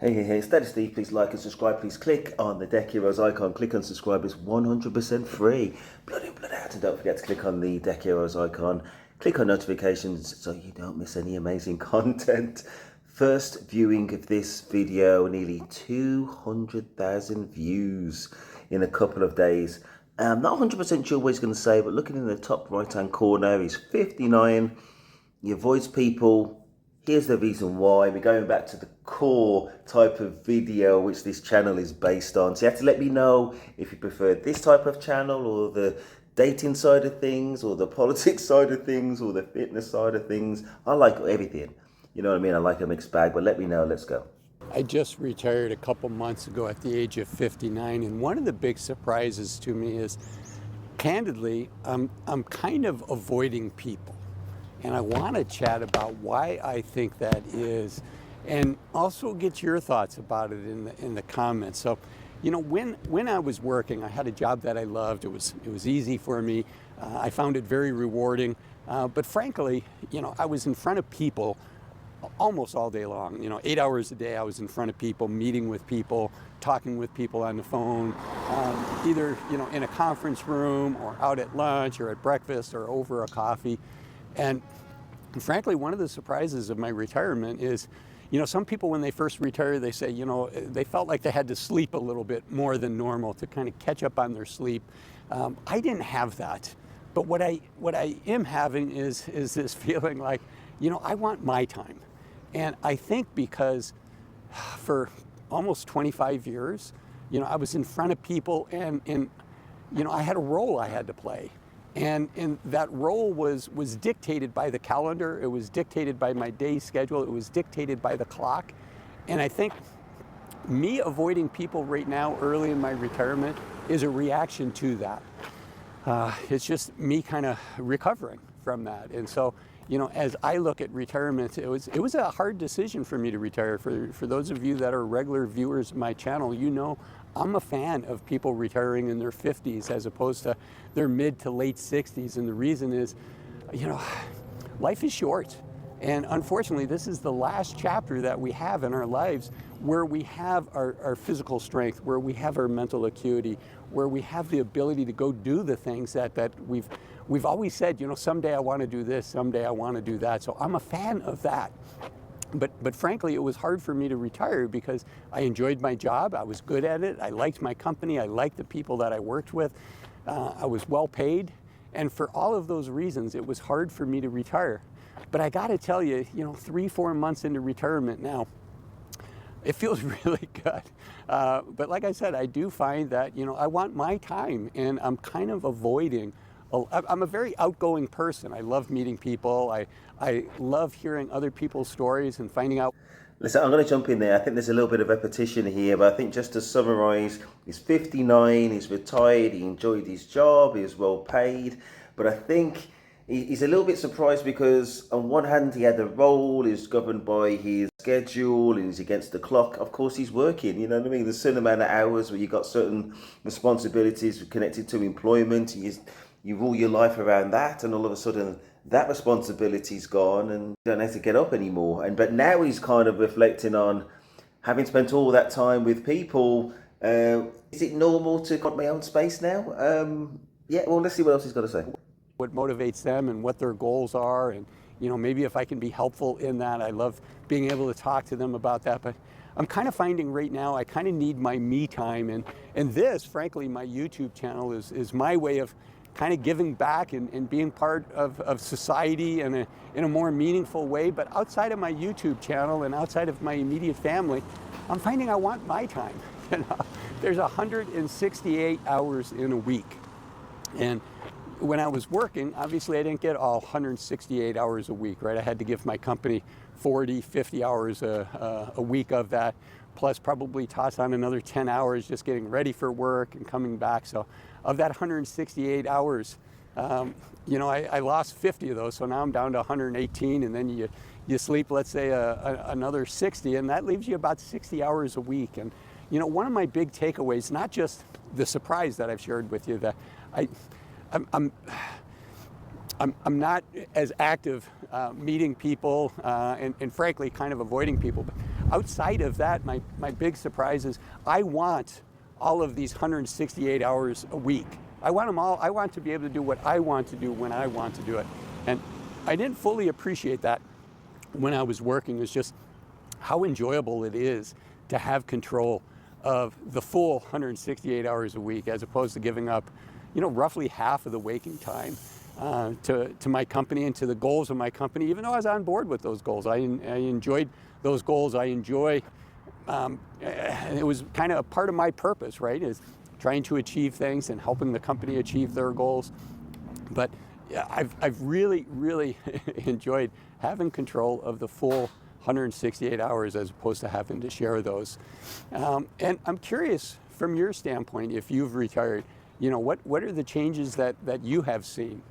Hey, Steady Steve, please like and subscribe. Please click on the Deck Heroes icon. Click on subscribe, it's 100% free. Blood in, blood out. And don't forget to click on the Deck Heroes icon. Click on notifications so you don't miss any amazing content. First viewing of this video, nearly 200,000 views in a couple of days. I'm not 100% sure what he's going to say, but looking in the top right hand corner, he's 59. He avoids people. Here's the reason why. We're going back to the core type of video which this channel is based on. So you have to let me know if you prefer this type of channel or the dating side of things or the politics side of things or the fitness side of things. I like everything. You know what I mean? I like a mixed bag, but let me know. Let's go. I just retired a couple months ago at the age of 59, and one of the big surprises to me is, candidly, I'm kind of avoiding people. And I want to chat about why I think that is, and also get your thoughts about it in the comments. So, you know, when I was working, I had a job that I loved. It was easy for me. I found it very rewarding. But frankly, you know, I was in front of people almost all day long. You know, 8 hours a day I was in front of people, meeting with people, talking with people on the phone, either, you know, in a conference room or out at lunch or at breakfast or over a coffee. And frankly, one of the surprises of my retirement is, you know, some people when they first retire, they say, you know, they felt like they had to sleep a little bit more than normal to kind of catch up on their sleep. I didn't have that. But what I am having is this feeling like, you know, I want my time. And I think because for almost 25 years, you know, I was in front of people and you know, I had a role I had to play. And that role was dictated by the calendar. It was dictated by my day schedule. It was dictated by the clock. And I think me avoiding people right now, early in my retirement, is a reaction to that. It's just me kind of recovering from that. And so, you know, as I look at retirement, it was a hard decision for me to retire. For those of you that are regular viewers of my channel, you know I'm a fan of people retiring in their 50s as opposed to their mid to late 60s. And the reason is, you know, life is short. And unfortunately, this is the last chapter that we have in our lives where we have our physical strength, where we have our mental acuity, where we have the ability to go do the things that we've always said, you know, someday I want to do this, someday I want to do that. So I'm a fan of that. But frankly, it was hard for me to retire because I enjoyed my job. I was good at it. I liked my company. I liked the people that I worked with. I was well paid. And for all of those reasons, it was hard for me to retire. But I got to tell you, you know, 3-4 months into retirement now, it feels really good. But like I said, I do find that, you know, I want my time and I'm kind of avoiding. I'm a very outgoing person. I love meeting people. I love hearing other people's stories and finding out. Listen, I'm going to jump in there. I think there's a little bit of repetition here, but I think just to summarize, he's 59, he's retired, he enjoyed his job, he was well paid, but I think he's a little bit surprised because on one hand he had the role, he's governed by his schedule and he's against the clock. Of course he's working, you know what I mean? There's a certain amount of hours where you've got certain responsibilities connected to employment. You rule your life around that, and all of a sudden that responsibility's gone and you don't have to get up anymore. But now he's kind of reflecting on having spent all that time with people. Is it normal to got my own space now? Yeah, well, let's see what else he's got to say. What motivates them and what their goals are, and you know, maybe if I can be helpful in that. I love being able to talk to them about that. But I'm kind of finding right now I kind of need my me time, and this, frankly, my YouTube channel is my way of kind of giving back and being part of society in a more meaningful way. But outside of my YouTube channel and outside of my immediate family, I'm finding I want my time. You know, there's 168 hours in a week. And when I was working, obviously I didn't get all 168 hours a week, right? I had to give my company 40, 50 hours a week of that, plus probably toss on another 10 hours just getting ready for work and coming back. So of that 168 hours, you know, I lost 50 of those, so now I'm down to 118, and then you sleep, let's say, another 60, and that leaves you about 60 hours a week. And, you know, one of my big takeaways, not just the surprise that I've shared with you, that I'm not as active meeting people and frankly kind of avoiding people, but outside of that, my big surprise is I want all of these 168 hours a week. I want them all. I want to be able to do what I want to do when I want to do it. And I didn't fully appreciate that when I was working. It was just how enjoyable it is to have control of the full 168 hours a week, as opposed to giving up, roughly half of the waking time to my company and to the goals of my company, even though I was on board with those goals. I enjoyed those goals. I enjoy, it was kind of a part of my purpose, right, is trying to achieve things and helping the company achieve their goals. But yeah, I've really, really enjoyed having control of the full 168 hours as opposed to having to share those. And I'm curious, from your standpoint, if you've retired, what are the changes that you have seen?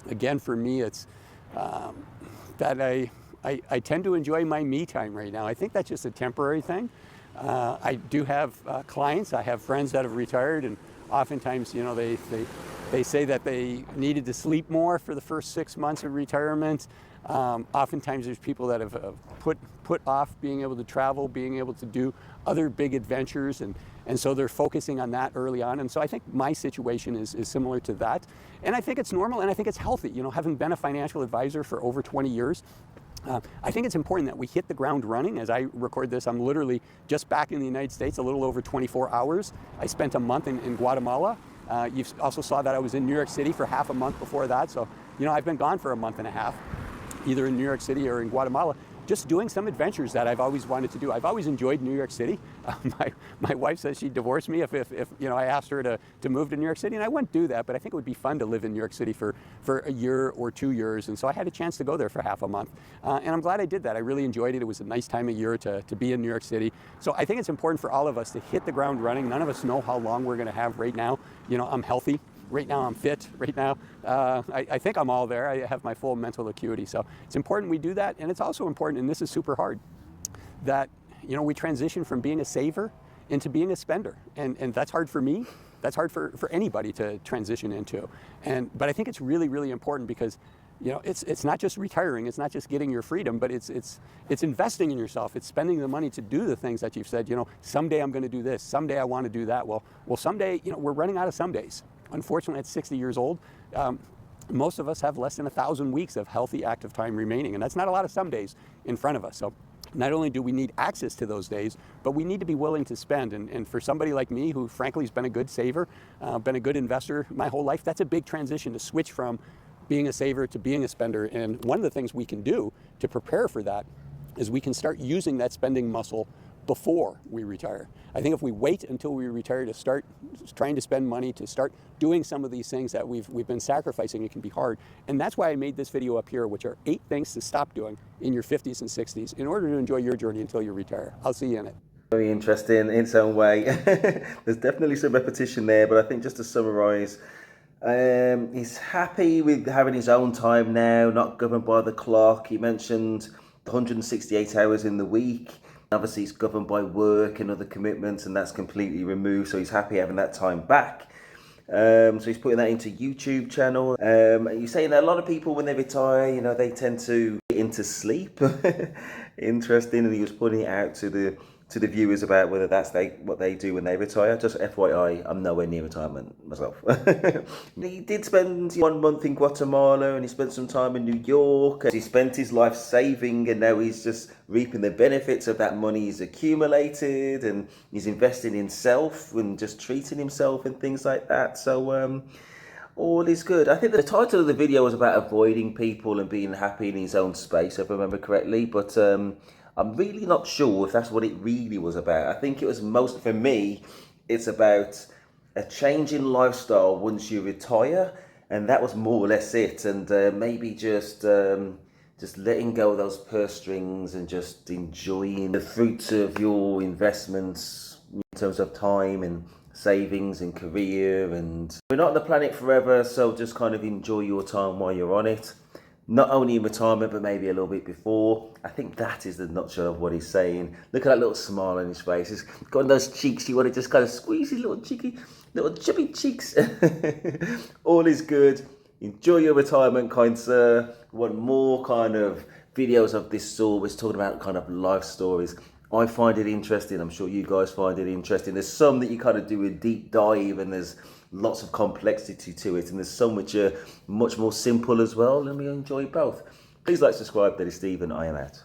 Again, for me, it's that I tend to enjoy my me time right now. I think that's just a temporary thing. I do have clients, I have friends that have retired, and oftentimes, they say that they needed to sleep more for the first 6 months of retirement. Oftentimes there's people that have put off being able to travel, being able to do other big adventures, and so they're focusing on that early on. And so I think my situation is similar to that. And I think it's normal, and I think it's healthy. Having been a financial advisor for over 20 years, I think it's important that we hit the ground running. As I record this, I'm literally just back in the United States, a little over 24 hours. I spent a month in Guatemala. You also saw that I was in New York City for half a month before that. So, I've been gone for a month and a half, either in New York City or in Guatemala, just doing some adventures that I've always wanted to do. I've always enjoyed New York City. My wife says she'd divorce me if I asked her to move to New York City, and I wouldn't do that, but I think it would be fun to live in New York City for a year or 2 years, and so I had a chance to go there for half a month. And I'm glad I did that. I really enjoyed it. It was a nice time of year to be in New York City. So I think it's important for all of us to hit the ground running. None of us know how long we're gonna have right now. I'm healthy. Right now I'm fit. Right now I think I'm all there. I have my full mental acuity. So it's important we do that. And it's also important, and this is super hard, that we transition from being a saver into being a spender. And that's hard for me. That's hard for anybody to transition into. But I think it's really, really important because it's not just retiring, it's not just getting your freedom, but it's investing in yourself. It's spending the money to do the things that you've said, someday I'm going to do this, someday I want to do that. Well, someday, we're running out of some days. Unfortunately, at 60 years old, most of us have less than 1,000 weeks of healthy active time remaining, and that's not a lot of some days in front of us. So not only do we need access to those days, but we need to be willing to spend. And for somebody like me, who frankly has been a good saver, been a good investor my whole life, that's a big transition to switch from being a saver to being a spender. And one of the things we can do to prepare for that is we can start using that spending muscle before we retire. I think if we wait until we retire to start trying to spend money, to start doing some of these things that we've been sacrificing, it can be hard. And that's why I made this video up here, which are 8 things to stop doing in your 50s and 60s in order to enjoy your journey until you retire. I'll see you in it. Very interesting in its own way. There's definitely some repetition there, but I think just to summarize, he's happy with having his own time now, not governed by the clock. He mentioned 168 hours in the week. Obviously, he's governed by work and other commitments, and that's completely removed. So he's happy having that time back. So he's putting that into YouTube channel. You're saying that a lot of people, when they retire, they tend to get into sleep. Interesting, and he was putting it out to the viewers about whether that's what they do when they retire. Just FYI, I'm nowhere near retirement myself. He did spend 1 month in Guatemala, and he spent some time in New York. He spent his life saving, and now he's just reaping the benefits of that money he's accumulated, and he's investing in self and just treating himself and things like that. So all is good. I think the title of the video was about avoiding people and being happy in his own space, if I remember correctly, but I'm really not sure if that's what it really was about. I think it was for me, it's about a change in lifestyle once you retire, and that was more or less it. And maybe just letting go of those purse strings and just enjoying the fruits of your investments in terms of time and savings and career. And we're not on the planet forever, so just kind of enjoy your time while you're on it. Not only in retirement, but maybe a little bit before. I think that is the nutshell of what he's saying. Look at that little smile on his face. He's got those cheeks. You want to just kind of squeeze his little chubby cheeks. All is good. Enjoy your retirement, kind sir. Want more kind of videos of this sort? We're talking about kind of life stories. I find it interesting. I'm sure you guys find it interesting. There's some that you kind of do a deep dive, and there's lots of complexity to it, and there's some which are much more simple as well, and we enjoy both. Please like, subscribe. That is Stephen. I am out.